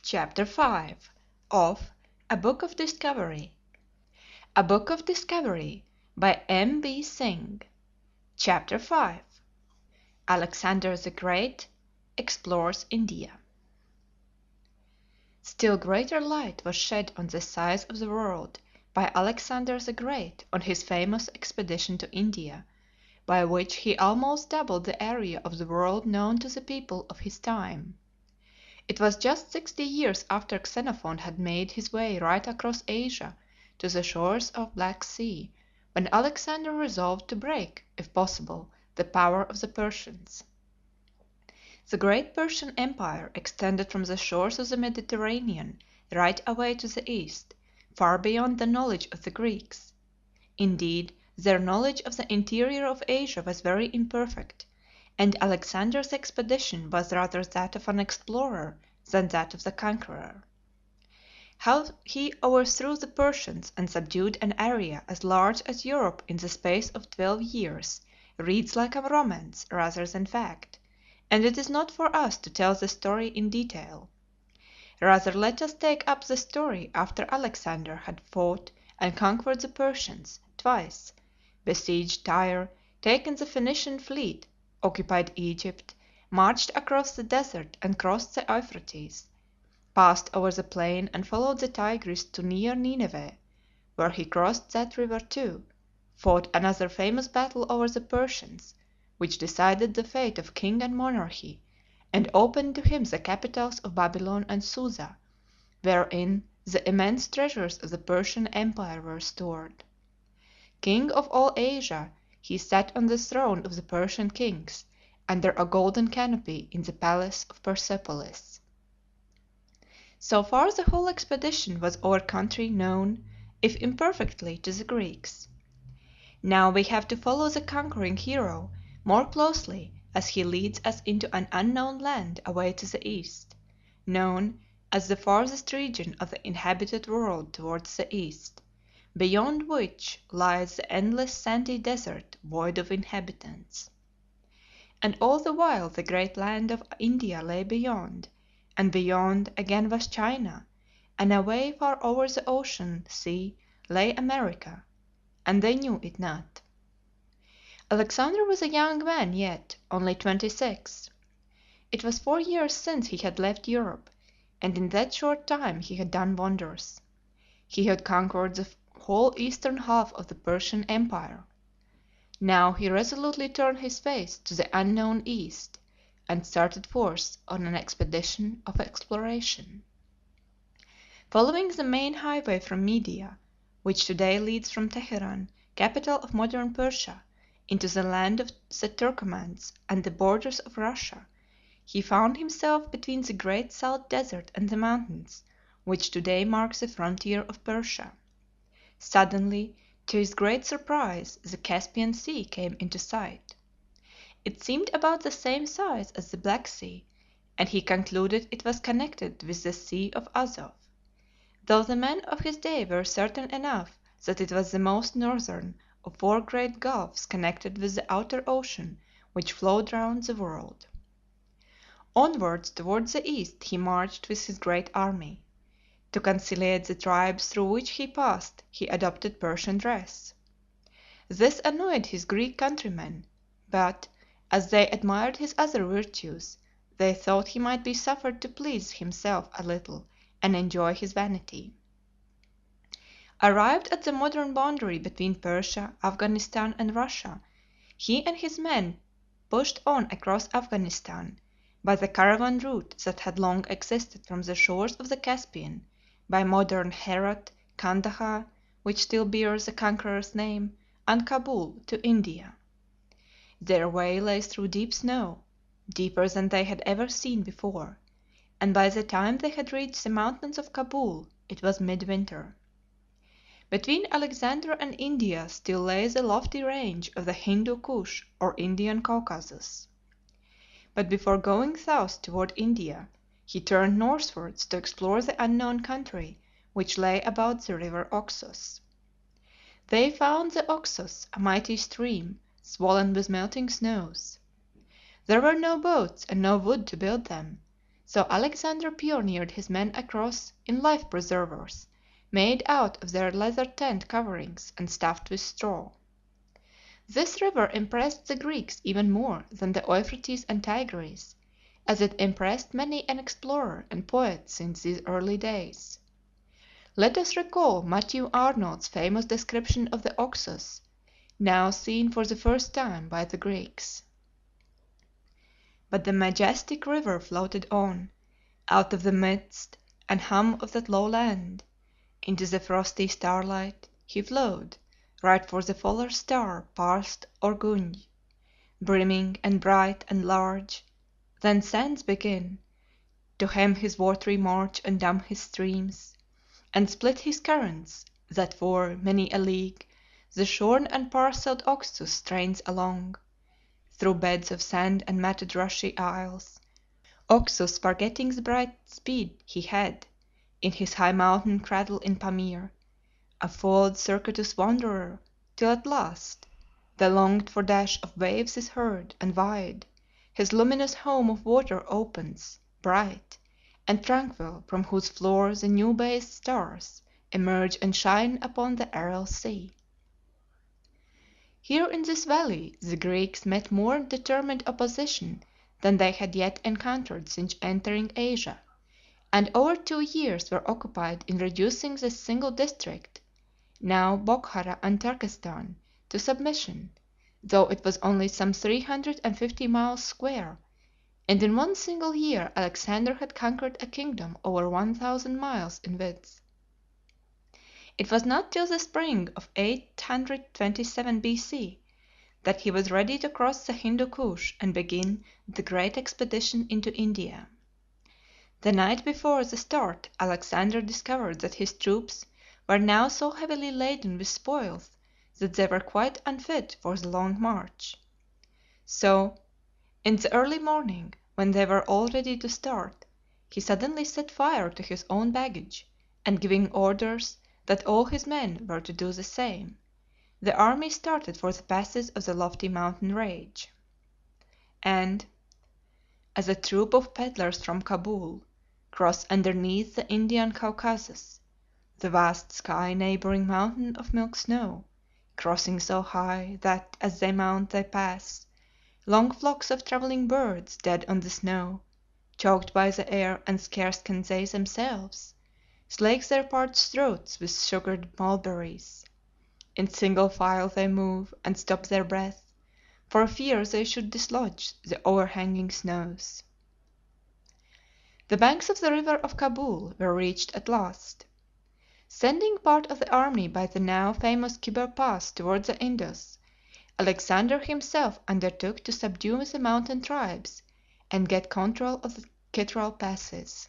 Chapter 5 of A Book of Discovery. A Book of Discovery by M. B. Synge. Chapter 5 Alexander the Great Explores India. Still greater light was shed on the size of the world by Alexander the Great on his famous expedition to India, by which he almost doubled the area of the world known to the people of his time. It was just 60 years after Xenophon had made his way right across Asia to the shores of Black Sea, when Alexander resolved to break, if possible, the power of the Persians. The great Persian Empire extended from the shores of the Mediterranean right away to the east, far beyond the knowledge of the Greeks. Indeed, their knowledge of the interior of Asia was very imperfect, and Alexander's expedition was rather that of an explorer than that of the conqueror. How he overthrew the Persians and subdued an area as large as Europe in the space of 12 years reads like a romance rather than fact, and it is not for us to tell the story in detail. Rather let us take up the story after Alexander had fought and conquered the Persians twice, besieged Tyre, taken the Phoenician fleet, occupied Egypt, marched across the desert and crossed the Euphrates, passed over the plain and followed the Tigris to near Nineveh, where he crossed that river too, fought another famous battle over the Persians, which decided the fate of king and monarchy, and opened to him the capitals of Babylon and Susa, wherein the immense treasures of the Persian Empire were stored. King of all Asia, he sat on the throne of the Persian kings, under a golden canopy in the palace of Persepolis. So far the whole expedition was over country known, if imperfectly, to the Greeks. Now we have to follow the conquering hero more closely as he leads us into an unknown land away to the east, known as the farthest region of the inhabited world towards the east, beyond which lies the endless sandy desert void of inhabitants. And all the while the great land of India lay beyond, and beyond again was China, and away far over the ocean sea lay America, and they knew it not. Alexander was a young man yet, only 26. It was 4 years since he had left Europe, and in that short time he had done wonders. He had conquered the whole eastern half of the Persian Empire. Now he resolutely turned his face to the unknown east, and started forth on an expedition of exploration. Following the main highway from Media, which today leads from Teheran, capital of modern Persia, into the land of the Turkomans and the borders of Russia, he found himself between the great salt desert and the mountains which today mark the frontier of Persia. Suddenly, to his great surprise, the Caspian Sea came into sight. It seemed about the same size as the Black Sea, and he concluded it was connected with the Sea of Azov, though the men of his day were certain enough that it was the most northern of 4 great gulfs connected with the outer ocean which flowed round the world. Onwards towards the east he marched with his great army. To conciliate the tribes through which he passed he adopted Persian dress. This annoyed his Greek countrymen, but, as they admired his other virtues, they thought he might be suffered to please himself a little and enjoy his vanity. Arrived at the modern boundary between Persia, Afghanistan, and Russia, he and his men pushed on across Afghanistan by the caravan route that had long existed from the shores of the Caspian, by modern Herat, Kandahar, which still bears the conqueror's name, and Kabul, to India. Their way lay through deep snow, deeper than they had ever seen before, and by the time they had reached the mountains of Kabul it was midwinter. Between Alexander and India still lay the lofty range of the Hindu Kush or Indian Caucasus. But before going south toward India, he turned northwards to explore the unknown country which lay about the river Oxus. They found the Oxus a mighty stream, swollen with melting snows. There were no boats and no wood to build them, So Alexander pioneered his men across in life preservers, made out of their leather tent coverings and stuffed with straw. This river impressed the Greeks even more than the Euphrates and Tigris, as it impressed many an explorer and poet since these early days. Let us recall Matthew Arnold's famous description of the Oxus, now seen for the first time by the Greeks. But the majestic river floated on, out of the midst and hum of that low land. Into the frosty starlight he flowed, right for the Polar Star past Orgunje, brimming and bright and large. Then sands begin to hem his watery march and dam his streams, and split his currents, that for many a league the shorn and parcelled Oxus strains along, through beds of sand and matted rushy isles. Oxus, forgetting the bright speed he had in his high mountain cradle in Pamere, a foiled circuitous wanderer, till at last the longed for dash of waves is heard, and wide his luminous home of water opens, bright and tranquil, from whose floor the new bathed stars emerge and shine upon the Aral Sea. Here in this valley the Greeks met more determined opposition than they had yet encountered since entering Asia, and over 2 years were occupied in reducing this single district, now Bokhara and Turkestan, to submission, though it was only some 350 miles square, and in one single year Alexander had conquered a kingdom over 1,000 miles in width. It was not till the spring of 827 B.C. that he was ready to cross the Hindu Kush and begin the great expedition into India. The night before the start Alexander discovered that his troops were now so heavily laden with spoils that they were quite unfit for the long march. So, in the early morning, when they were all ready to start, he suddenly set fire to his own baggage, and giving orders that all his men were to do the same, the army started for the passes of the lofty mountain range. And, as a troop of peddlers from Kabul cross underneath the Indian Caucasus, the vast sky neighboring mountain of milk snow, crossing so high that, as they mount, they pass long flocks of travelling birds dead on the snow, choked by the air, and scarce can they themselves slake their parched throats with sugared mulberries. In single file they move, and stop their breath, for fear they should dislodge the overhanging snows. The banks of the river of Kabul were reached at last. Sending part of the army by the now famous Khyber Pass toward the Indus, Alexander himself undertook to subdue the mountain tribes and get control of the Chitral passes.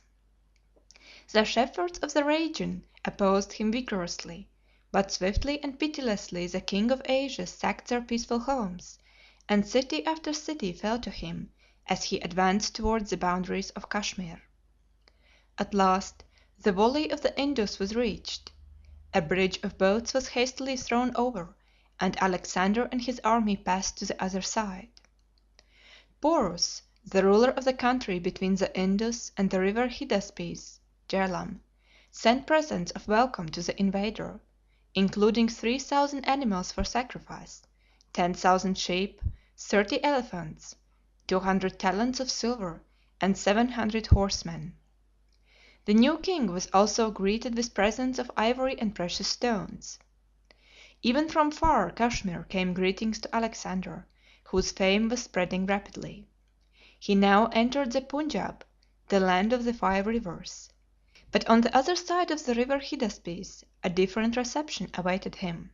The shepherds of the region opposed him vigorously, but swiftly and pitilessly the king of Asia sacked their peaceful homes, and city after city fell to him as he advanced toward the boundaries of Kashmir. At last the valley of the Indus was reached. A bridge of boats was hastily thrown over, and Alexander and his army passed to the other side. Porus, the ruler of the country between the Indus and the river Hydaspes (Jhelum), sent presents of welcome to the invader, including 3,000 animals for sacrifice, 10,000 sheep, 30 elephants, 200 talents of silver, and 700 horsemen. The new king was also greeted with presents of ivory and precious stones. Even from far Kashmir came greetings to Alexander, whose fame was spreading rapidly. He now entered the Punjab, the land of the 5 rivers. But on the other side of the river Hydaspes a different reception awaited him.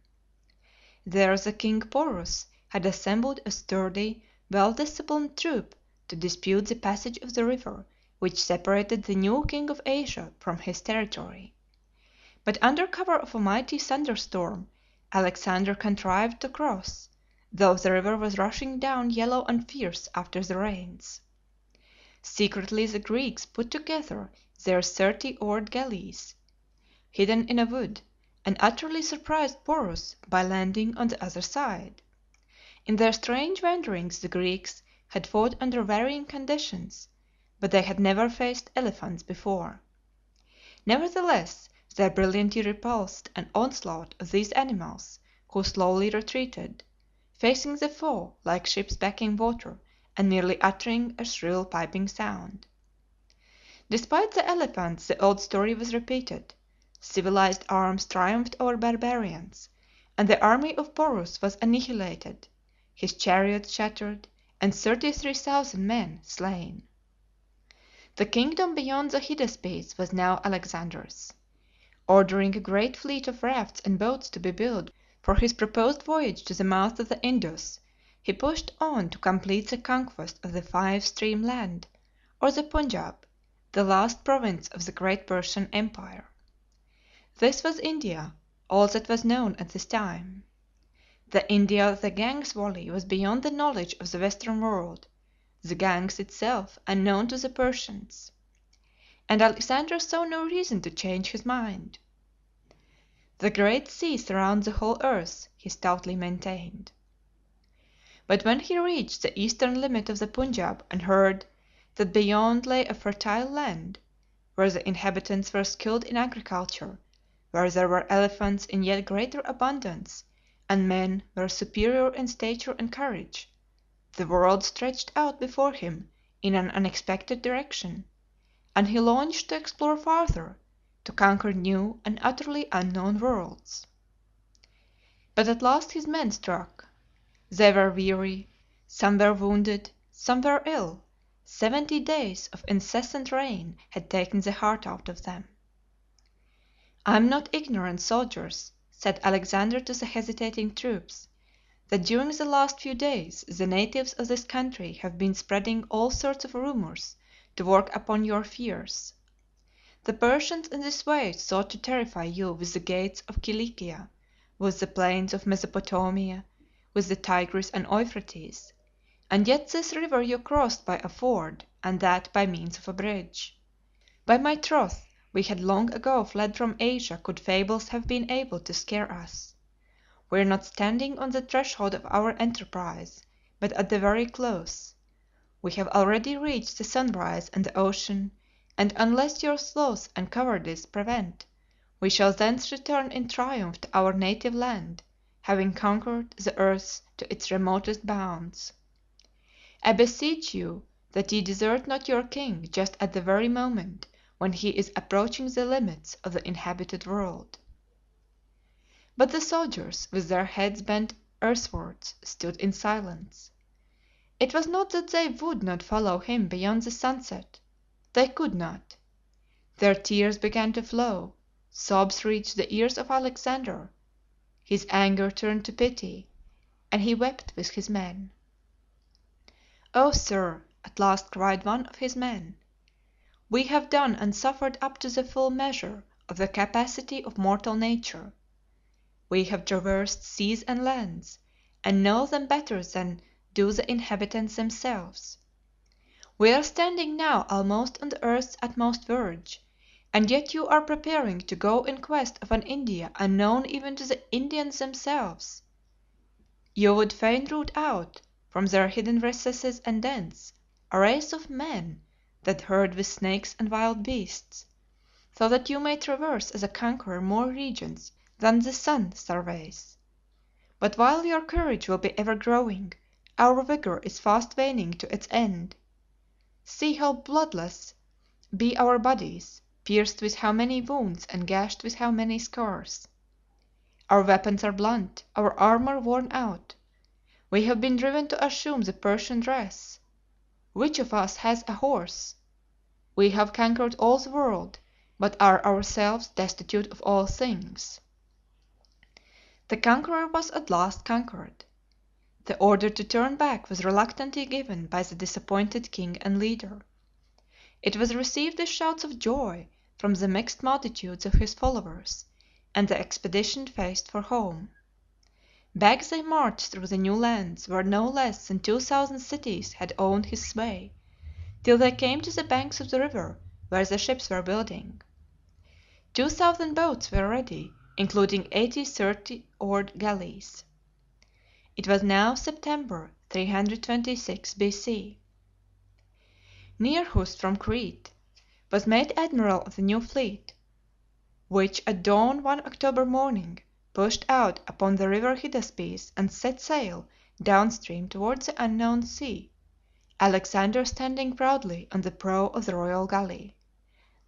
There the king Porus had assembled a sturdy, well disciplined troop to dispute the passage of the river which separated the new king of Asia from his territory. But under cover of a mighty thunderstorm Alexander contrived to cross, though the river was rushing down yellow and fierce after the rains. Secretly the Greeks put together their 30 oared galleys, hidden in a wood, and utterly surprised Porus by landing on the other side. In their strange wanderings the Greeks had fought under varying conditions, but they had never faced elephants before. Nevertheless, they brilliantly repulsed an onslaught of these animals, who slowly retreated, facing the foe like ships backing water and merely uttering a shrill piping sound. Despite the elephants, the old story was repeated. Civilized arms triumphed over barbarians, and the army of Porus was annihilated, his chariots shattered, and 33,000 men slain. The kingdom beyond the Hydaspes was now Alexander's. Ordering a great fleet of rafts and boats to be built for his proposed voyage to the mouth of the Indus, he pushed on to complete the conquest of the Five Stream Land, or the Punjab, the last province of the great Persian Empire. This was India, all that was known at this time. The India of the Ganges valley was beyond the knowledge of the Western world, the Ganges itself unknown to the Persians. And Alexander saw no reason to change his mind. The Great Sea surrounds the whole earth, he stoutly maintained. But when he reached the eastern limit of the Punjab and heard that beyond lay a fertile land, where the inhabitants were skilled in agriculture, where there were elephants in yet greater abundance, and men were superior in stature and courage, the world stretched out before him in an unexpected direction, and he longed to explore farther, to conquer new and utterly unknown worlds. But at last his men struck. They were weary, some were wounded, some were ill. 70 days of incessant rain had taken the heart out of them. "I am not ignorant, soldiers," said Alexander to the hesitating troops, "that during the last few days the natives of this country have been spreading all sorts of rumors to work upon your fears. The Persians in this way sought to terrify you with the gates of Cilicia, with the plains of Mesopotamia, with the Tigris and Euphrates, and yet this river you crossed by a ford, and that by means of a bridge. By my troth, we had long ago fled from Asia could fables have been able to scare us. We are not standing on the threshold of our enterprise, but at the very close. We have already reached the sunrise and the ocean, and unless your sloth and cowardice prevent, we shall thence return in triumph to our native land, having conquered the earth to its remotest bounds. I beseech you that ye desert not your king just at the very moment when he is approaching the limits of the inhabited world." But the soldiers, with their heads bent earthwards, stood in silence. It was not that they would not follow him beyond the sunset. They could not. Their tears began to flow, sobs reached the ears of Alexander. His anger turned to pity, and he wept with his men. "O sir," at last cried one of his men, "we have done and suffered up to the full measure of the capacity of mortal nature. We have traversed seas and lands, and know them better than do the inhabitants themselves. We are standing now almost on the earth's utmost verge, and yet you are preparing to go in quest of an India unknown even to the Indians themselves. You would fain root out, from their hidden recesses and dens, a race of men that herd with snakes and wild beasts, so that you may traverse as a conqueror more regions than the sun surveys. But while your courage will be ever growing, our vigor is fast waning to its end. See how bloodless be our bodies, pierced with how many wounds and gashed with how many scars. Our weapons are blunt, our armor worn out. We have been driven to assume the Persian dress. Which of us has a horse? We have conquered all the world, but are ourselves destitute of all things." The conqueror was at last conquered. The order to turn back was reluctantly given by the disappointed king and leader. It was received with shouts of joy from the mixed multitudes of his followers, and the expedition faced for home. Back they marched through the new lands where no less than 2,000 cities had owned his sway, till they came to the banks of the river where the ships were building. 2,000 boats were ready, including 80 30-oared galleys. It was now September 326 B.C. Nearchus from Crete, was made admiral of the new fleet, which at dawn one October morning pushed out upon the river Hydaspes and set sail downstream towards the unknown sea, Alexander standing proudly on the prow of the royal galley.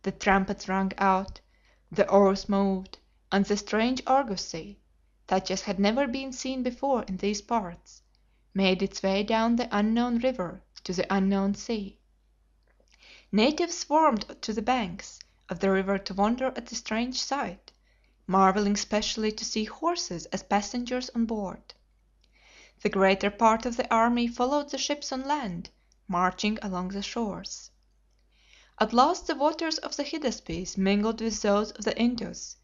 The trumpets rang out, the oars moved, and the strange argosy, such as had never been seen before in these parts, made its way down the unknown river to the unknown sea. Natives swarmed to the banks of the river to wonder at the strange sight, marveling specially to see horses as passengers on board. The greater part of the army followed the ships on land, marching along the shores. At last the waters of the Hydaspes mingled with those of the Indus,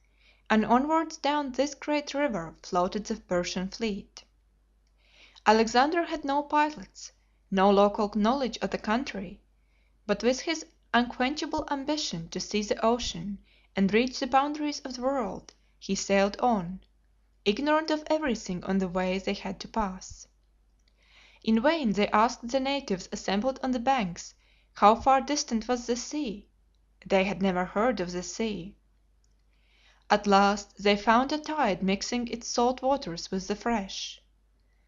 and onwards down this great river floated the Persian fleet. Alexander had no pilots, no local knowledge of the country, but with his unquenchable ambition to see the ocean and reach the boundaries of the world, he sailed on, ignorant of everything on the way they had to pass. In vain they asked the natives assembled on the banks how far distant was the sea. They had never heard of the sea. At last they found a tide mixing its salt waters with the fresh.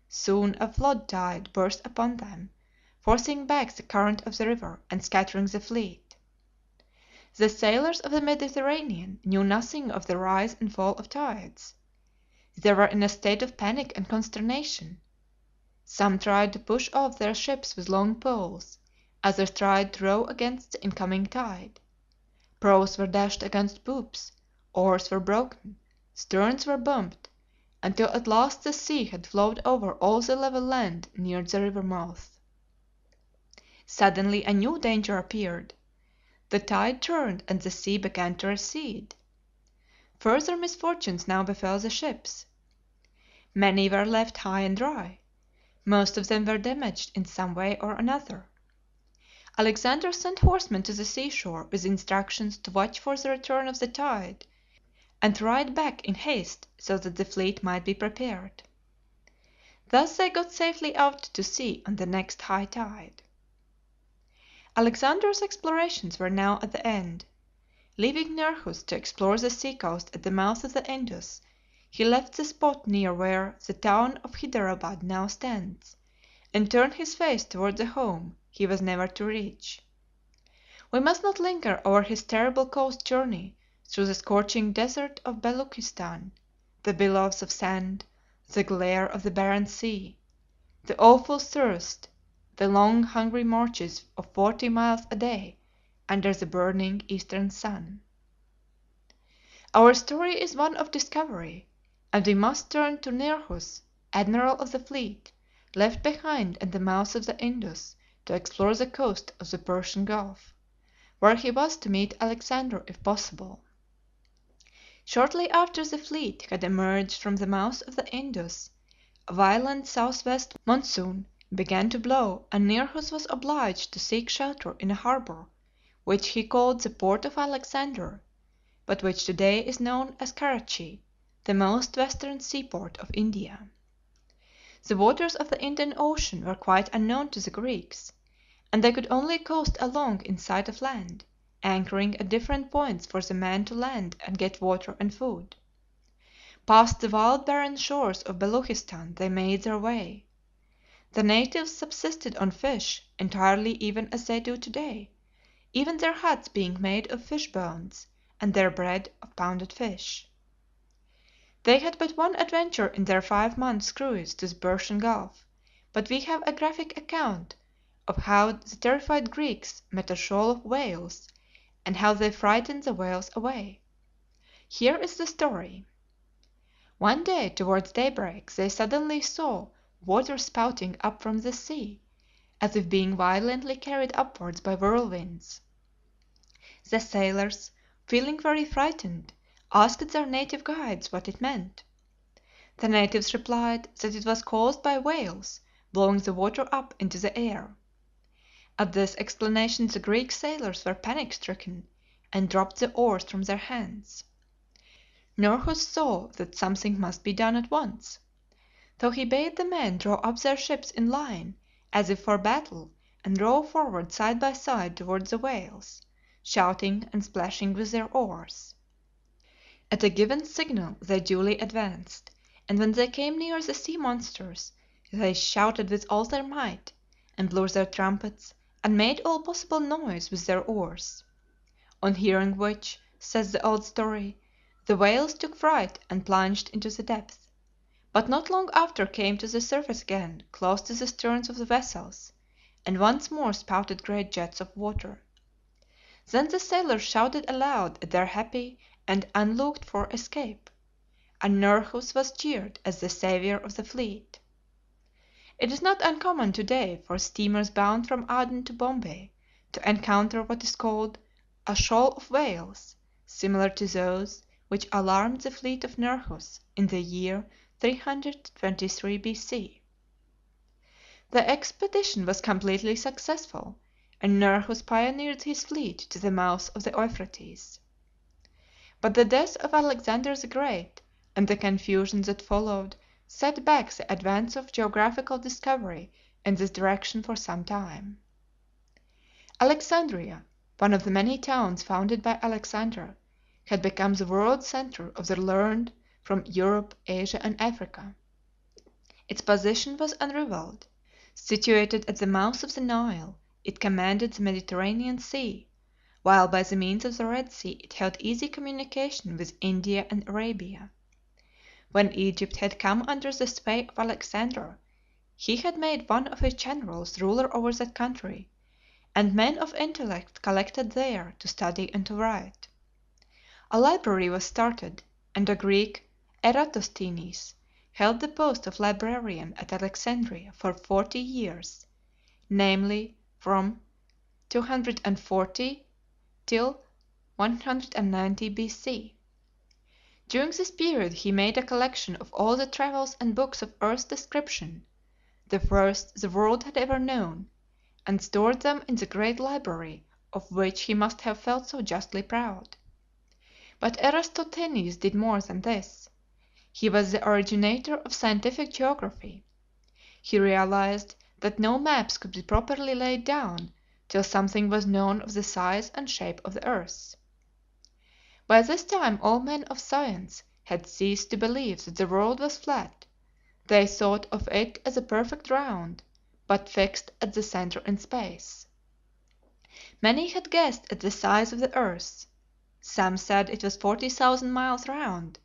Soon a flood tide burst upon them, forcing back the current of the river and scattering the fleet. The sailors of the Mediterranean knew nothing of the rise and fall of tides. They were in a state of panic and consternation. Some tried to push off their ships with long poles, others tried to row against the incoming tide. Prows were dashed against poops, oars were broken, sterns were bumped, until at last the sea had flowed over all the level land near the river mouth. Suddenly a new danger appeared. The tide turned and the sea began to recede. Further misfortunes now befell the ships. Many were left high and dry. Most of them were damaged in some way or another. Alexander sent horsemen to the seashore with instructions to watch for the return of the tide and to ride back in haste so that the fleet might be prepared. Thus they got safely out to sea on the next high tide. Alexander's explorations were now at the end. Leaving Nearchus to explore the seacoast at the mouth of the Indus, he left the spot near where the town of Hyderabad now stands, and turned his face toward the home he was never to reach. We must not linger over his terrible coast journey through the scorching desert of Beloochistan, the billows of sand, the glare of the barren sea, the awful thirst, the long hungry marches of 40 miles a day under the burning eastern sun. Our story is one of discovery, and we must turn to Nearchus, admiral of the fleet, left behind at the mouth of the Indus to explore the coast of the Persian Gulf, where he was to meet Alexander if possible. Shortly after the fleet had emerged from the mouth of the Indus, a violent southwest monsoon began to blow and Nearchus was obliged to seek shelter in a harbor which he called the port of Alexander, but which today is known as Karachi, the most western seaport of India. The waters of the Indian Ocean were quite unknown to the Greeks, and they could only coast along in sight of land, anchoring at different points for the men to land and get water and food. Past the wild barren shores of Beloochistan they made their way. The natives subsisted on fish entirely even as they do today, even their huts being made of fish bones and their bread of pounded fish. They had but one adventure in their 5 months' cruise to the Persian Gulf, but we have a graphic account of how the terrified Greeks met a shoal of whales and how they frightened the whales away. Here is the story. One day towards daybreak they suddenly saw water spouting up from the sea, as if being violently carried upwards by whirlwinds. The sailors, feeling very frightened, asked their native guides what it meant. The natives replied that it was caused by whales blowing the water up into the air. At this explanation the Greek sailors were panic stricken and dropped the oars from their hands. Nearchus saw that something must be done at once. So he bade the men draw up their ships in line as if for battle and row forward side by side towards the whales, shouting and splashing with their oars. At a given signal they duly advanced, and when they came near the sea monsters, they shouted with all their might, and blew their trumpets, and made all possible noise with their oars. On hearing which, says the old story, the whales took fright and plunged into the depth, but not long after came to the surface again close to the sterns of the vessels, and once more spouted great jets of water. Then the sailors shouted aloud at their happy and unlooked for escape, and Nerchus was cheered as the savior of the fleet. It is not uncommon to day for steamers bound from Aden to Bombay to encounter what is called a shoal of whales, similar to those which alarmed the fleet of Nerchus in the year 323 B.C. The expedition was completely successful, and Nerchus pioneered his fleet to the mouth of the Euphrates. But the death of Alexander the Great, and the confusion that followed, set back the advance of geographical discovery in this direction for some time. Alexandria, one of the many towns founded by Alexander, had become the world center of the learned from Europe, Asia, and Africa. Its position was unrivalled. Situated at the mouth of the Nile, it commanded the Mediterranean Sea, while by the means of the Red Sea it held easy communication with India and Arabia. When Egypt had come under the sway of Alexander, he had made one of his generals ruler over that country, and men of intellect collected there to study and to write. A library was started, and a Greek, Eratosthenes, held the post of librarian at Alexandria for 40 years, namely from 240 till 190 B.C. During this period he made a collection of all the travels and books of earth description, the first the world had ever known, and stored them in the great library of which he must have felt so justly proud. But Eratosthenes did more than this. He was the originator of scientific geography. He realized that no maps could be properly laid down till something was known of the size and shape of the earth. By this time all men of science had ceased to believe that the world was flat; they thought of it as a perfect round, but fixed at the center in space. Many had guessed at the size of the earth. Some said it was 40,000 miles round.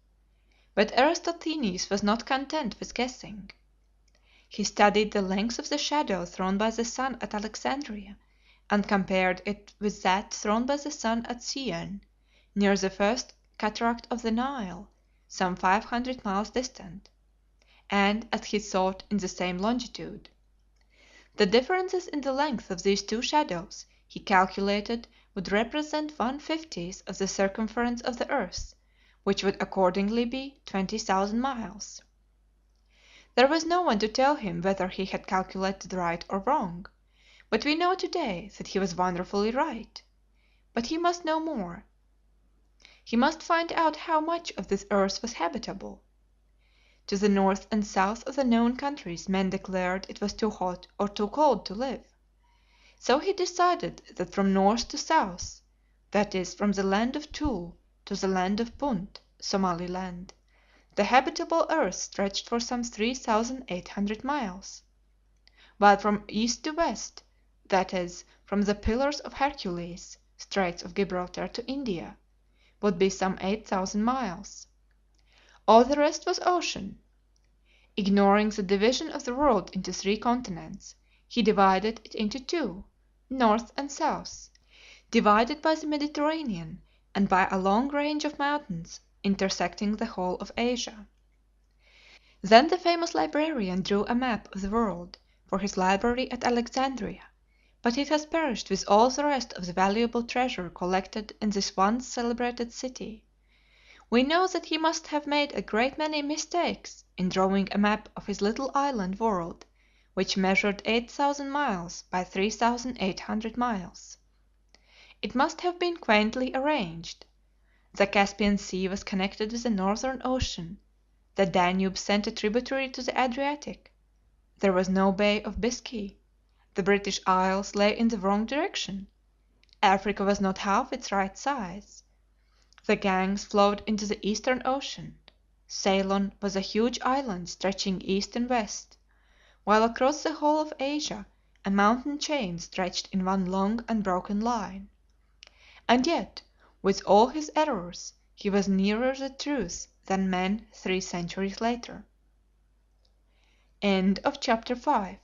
But Eratosthenes was not content with guessing. He studied the length of the shadow thrown by the sun at Alexandria, and compared it with that thrown by the sun at Syene, near the first cataract of the Nile, some 500 miles distant, and, as he thought, in the same longitude. The differences in the length of these two shadows he calculated would represent 1/50th of the circumference of the earth, which would accordingly be 20,000 miles. There was no one to tell him whether he had calculated right or wrong, but we know today that he was wonderfully right. But he must know more. He must find out how much of this earth was habitable. To the north and south of the known countries men declared it was too hot or too cold to live. So he decided that from north to south, that is, from the land of Thule to the land of Punt, Somaliland, the habitable earth stretched for some 3,800 miles, while from east to west, that is, from the Pillars of Hercules, Straits of Gibraltar to India, would be some 8,000 miles. All the rest was ocean. Ignoring the division of the world into 3 continents, he divided it into 2, north and south, divided by the Mediterranean and by a long range of mountains intersecting the whole of Asia. Then the famous librarian drew a map of the world for his library at Alexandria, but it has perished with all the rest of the valuable treasure collected in this once celebrated city. We know that he must have made a great many mistakes in drawing a map of his little island world, which measured 8,000 miles by 3,800 miles. It must have been quaintly arranged. The Caspian Sea was connected with the Northern Ocean, the Danube sent a tributary to the Adriatic, there was no Bay of Biscay, The British Isles lay in the wrong direction. Africa was not half its right size. The ganges flowed into the Eastern Ocean. Ceylon was a huge island stretching east and west, while across the whole of Asia a mountain chain stretched in one long unbroken line. And yet, with all his errors, he was nearer the truth than men 3 centuries later. CHAPTER VI.